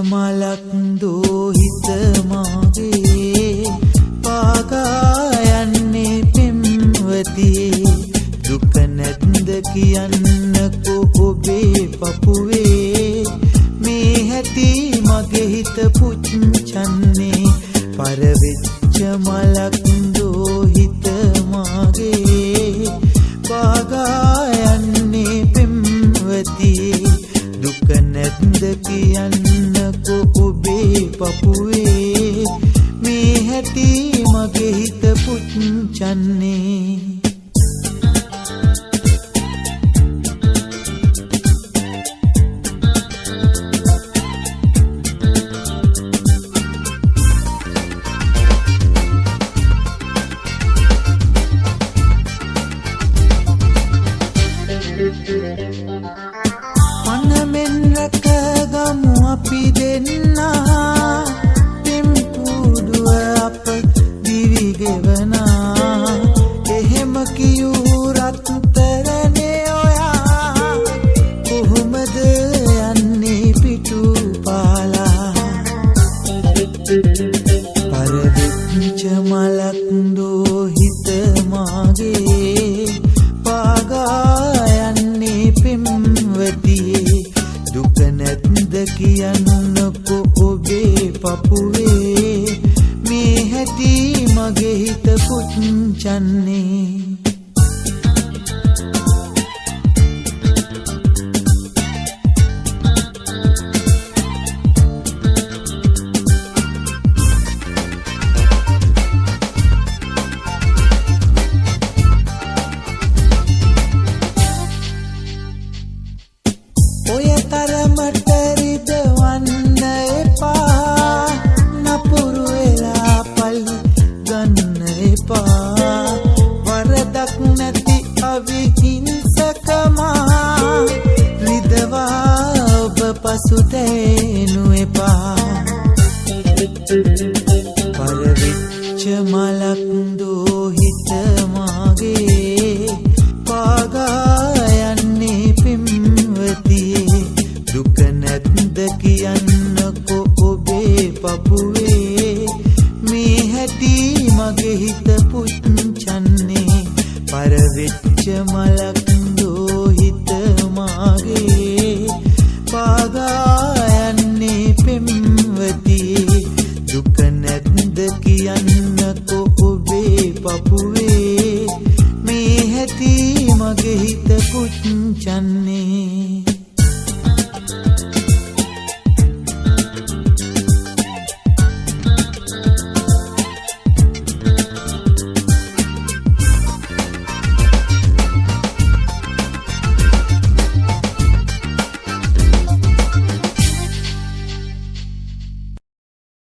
මලක් දෝහිත මාගේ පාගා යන්නේ පෙම්වතියේ දුක නැත්ද කියන්නකෝ ඔබේ පපුවේ මේ හැටි මගේ හිත පුච්චන්නේ පරවෙච්ච මලක් දෝහිත මාගේ පාගා යන්නේ පෙම්වතියේ දුක නැත්ද කියන්නකෝ ඔබේ පපුවේ මේ හැටි මගේ හිත පුච්චන්නේ පනමෙන් රැකගමු අපි දෙන්නා පෙම්පුඩුව අප දිවි ගෙවනා එහෙම කියූ රත්තරනේ ඔයා කොහොමද යන්නේ පිටු පාලා පරවෙච්ච මලක් දෝහිත මාගේ පාගා පෙම්වතියේ දුක නැත්ද කියන්නකෝ ඔබේ පපුවේ මේ හැටි මගේ හිත පුච්චන්නේ ඔය තරමට රිදවන්න එපා නපුරු වෙලා පල්ලි ගන්න එපා වරදක් නැති අවිහිංසකමා රිදවා ඔබ පසුතැනු එපා පරවෙච්ච මලක් දෝහිත මාගේ පාගා යන්නේ පෙම්වතියේ දුක නැත්ද කියන්නකෝ ඔබේ පපුවේ මේ හැටි මගේ හිත පුච්චන්නේ පරවෙච්ච මලක් දෝහිත මාගේ පාගා යන්නේ පෙම්වතියේ දුක නැත්ද කියන්නකෝ ඔබේ පපුවේ මේ හැටි මගේ හිත පුච්චන්නේ